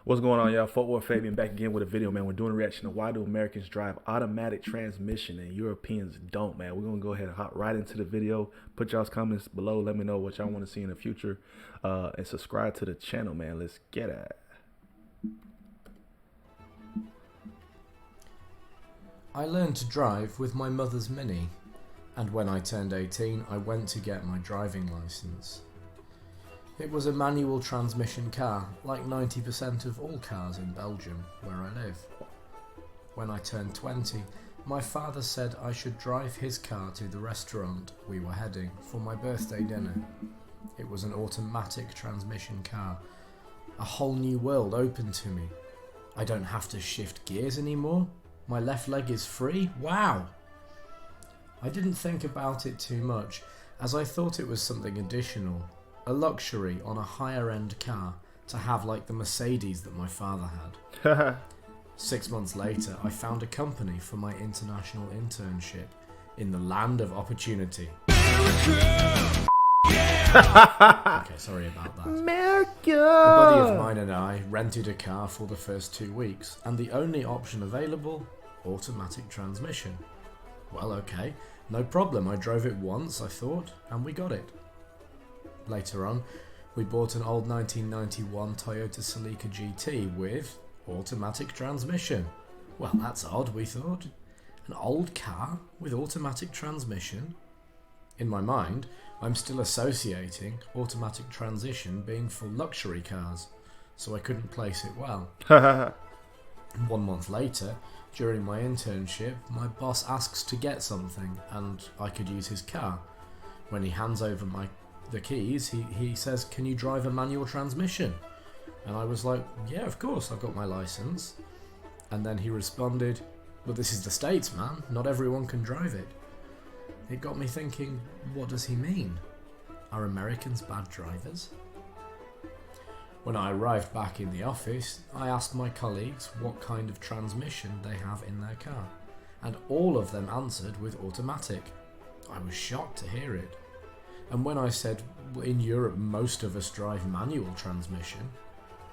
What's going on, y'all? Fort Worth Fabian back again with a video, man. We're doing a reaction to why do Americans drive automatic transmission and Europeans don't, man. We're gonna go ahead and hop right into the video. Put y'all's comments below. Let me know what y'all want to see in the future, and subscribe to the channel, man. Let's get it. I learned to drive with my mother's Mini, and when I turned 18, I went to get my driving license. It was a manual transmission car, like 90% of all cars in Belgium, where I live. When I turned 20, my father said I should drive his car to the restaurant we were heading for my birthday dinner. It was an automatic transmission car. A whole new world opened to me. I don't have to shift gears anymore. My left leg is free. Wow! I didn't think about it too much, as I thought it was something additional. A luxury on a higher end car to have like the Mercedes that my father had. 6 months later, I found a company for my international internship in the land of opportunity. Okay, sorry about that. America! A buddy of mine and I rented a car for the first 2 weeks, and the only option available, automatic transmission. Well, okay, no problem. I drove it once, I thought, and we got it. Later on, we bought an old 1991 Toyota Celica GT with automatic transmission. Well, that's odd, we thought. An old car with automatic transmission? In my mind, I'm still associating automatic transmission being for luxury cars, so I couldn't place it well. 1 month later, during my internship, my boss asks to get something, and I could use his car. When he hands over the keys, he says, "Can you drive a manual transmission?" And I was like, "Yeah, of course, I've got my license." And then he responded, "But this is the States, man. Not everyone can drive it." It got me thinking, what does he mean? Are Americans bad drivers? When I arrived back in the office, I asked my colleagues what kind of transmission they have in their car, and all of them answered with automatic. I was shocked to hear it. And when I said, in Europe most of us drive manual transmission,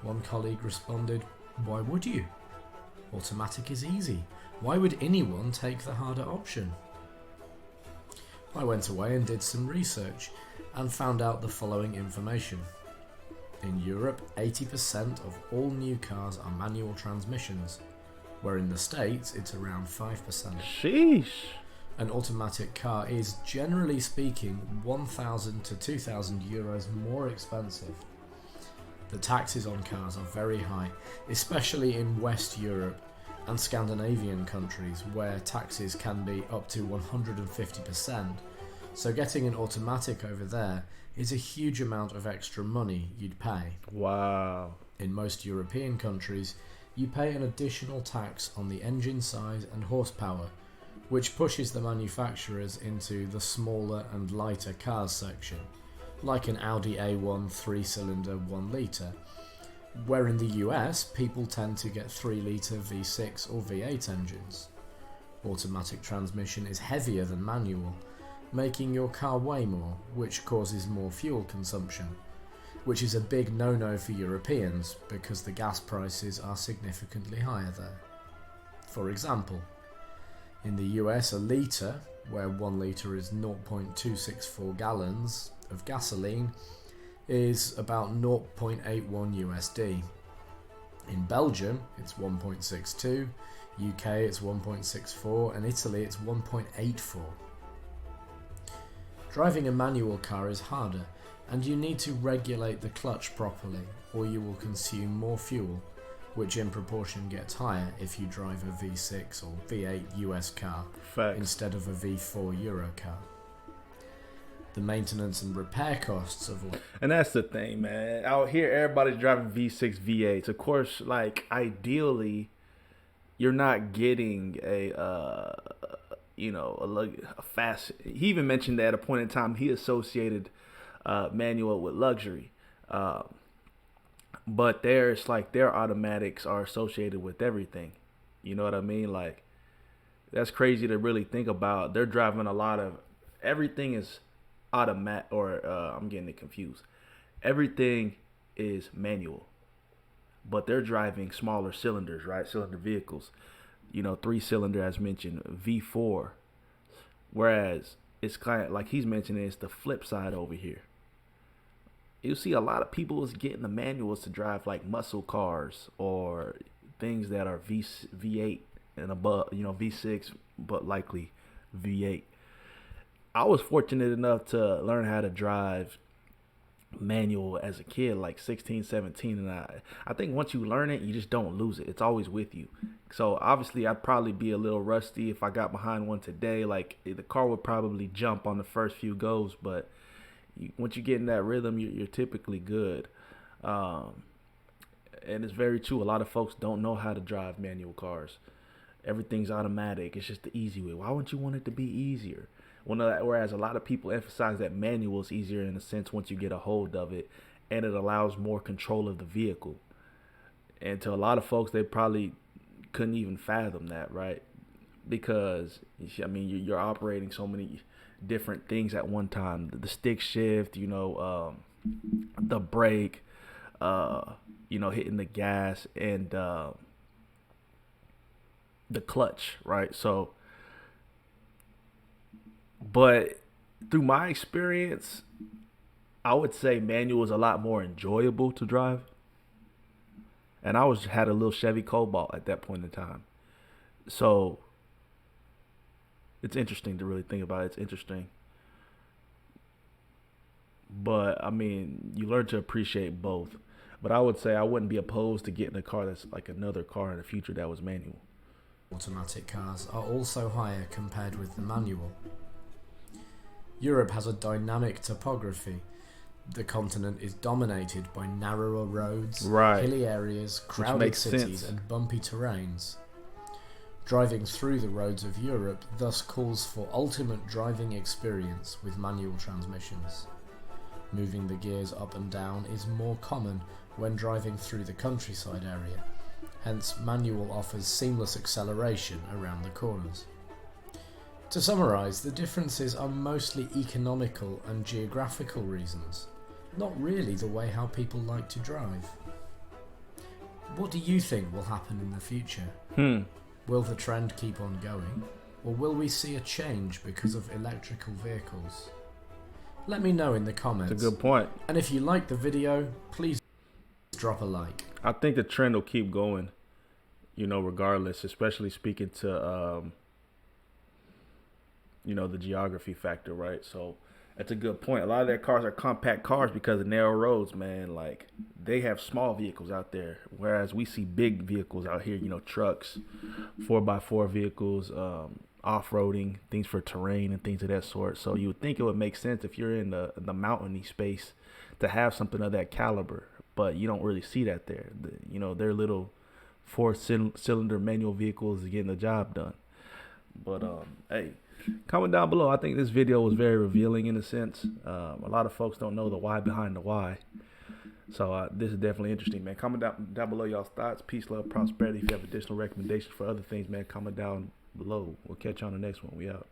one colleague responded, "Why would you? Automatic is easy. Why would anyone take the harder option?" I went away and did some research and found out the following information. In Europe, 80% of all new cars are manual transmissions, where in the States it's around 5%. Sheesh. An automatic car is, generally speaking, 1,000 to 2,000 euros more expensive. The taxes on cars are very high, especially in West Europe and Scandinavian countries, where taxes can be up to 150%. So getting an automatic over there is a huge amount of extra money you'd pay. Wow. In most European countries, you pay an additional tax on the engine size and horsepower, which pushes the manufacturers into the smaller and lighter cars section, like an Audi A1 3-cylinder 1 litre, where in the US people tend to get 3 litre V6 or V8 engines. Automatic transmission is heavier than manual, making your car weigh more, which causes more fuel consumption, which is a big no-no for Europeans because the gas prices are significantly higher there. For example, in the US, a litre, where 1 litre is 0.264 gallons of gasoline, is about 0.81 USD. In Belgium, it's 1.62, UK it's 1.64, and Italy it's 1.84. Driving a manual car is harder, and you need to regulate the clutch properly, or you will consume more fuel, which in proportion gets higher if you drive a V6 or V8 US car Facts. instead of a V4 Euro car. The maintenance and repair costs of all. And that's the thing, man. Out here, everybody's driving V6, V8s. Of course, like, ideally, you're not getting a fast. He even mentioned that at a point in time he associated manual with luxury. But there's like their automatics are associated with everything. You know what I mean? Like, that's crazy to really think about. They're driving a lot of everything is I'm getting it confused. Everything is manual. but they're driving smaller cylinders, right? Cylinder vehicles, 3-cylinder as mentioned, V4. Whereas it's kind of like he's mentioning, it's the flip side over here. You see a lot of people is getting the manuals to drive like muscle cars or things that are V8 and above, V6, but likely V8. I was fortunate enough to learn how to drive manual as a kid, like 16, 17, and I think once you learn it, you just don't lose it. It's always with you. So obviously I'd probably be a little rusty if I got behind one today. Like the car would probably jump on the first few goes, but once you get in that rhythm, you're typically good. Um, and it's very true. A lot of folks don't know how to drive manual cars. Everything's automatic. It's just the easy way. Why wouldn't you want it to be easier? Whereas a lot of people emphasize that manual is easier in a sense once you get a hold of it, and it allows more control of the vehicle. And to a lot of folks, they probably couldn't even fathom that, right? Because you're operating so many different things at one time. The stick shift, the brake, hitting the gas, and the clutch, right? So, but through my experience, I would say manual is a lot more enjoyable to drive. And I had a little Chevy Cobalt at that point in time. So it's interesting to really think about it. It's interesting. But you learn to appreciate both. But I would say I wouldn't be opposed to getting a car that's like another car in the future that was manual. Automatic cars are also higher compared with the manual. Europe has a dynamic topography. The continent is dominated by narrower roads, right, hilly areas, crowded cities, and bumpy terrains. Driving through the roads of Europe thus calls for ultimate driving experience with manual transmissions. Moving the gears up and down is more common when driving through the countryside area, hence manual offers seamless acceleration around the corners. To summarise, the differences are mostly economical and geographical reasons, not really the way how people like to drive. What do you think will happen in the future? Will the trend keep on going, or will we see a change because of electrical vehicles? Let me know in the comments. That's a good point. And if you liked the video, please drop a like. I think the trend will keep going, regardless, especially speaking to, the geography factor, right? So that's a good point. A lot of their cars are compact cars because of narrow roads, man. Like, they have small vehicles out there, whereas we see big vehicles out here, trucks, 4x4 vehicles, off-roading, things for terrain and things of that sort. So you would think it would make sense if you're in the mountainy space to have something of that caliber, but you don't really see that there. Their little 4-cylinder manual vehicles is getting the job done. But hey, comment down below. I think this video was very revealing in a sense. A lot of folks don't know the why behind the why. So this is definitely interesting, man. Comment down below y'all's thoughts. Peace, love, prosperity. If you have additional recommendations for other things, man, comment down below. We'll catch you on the next one. We out.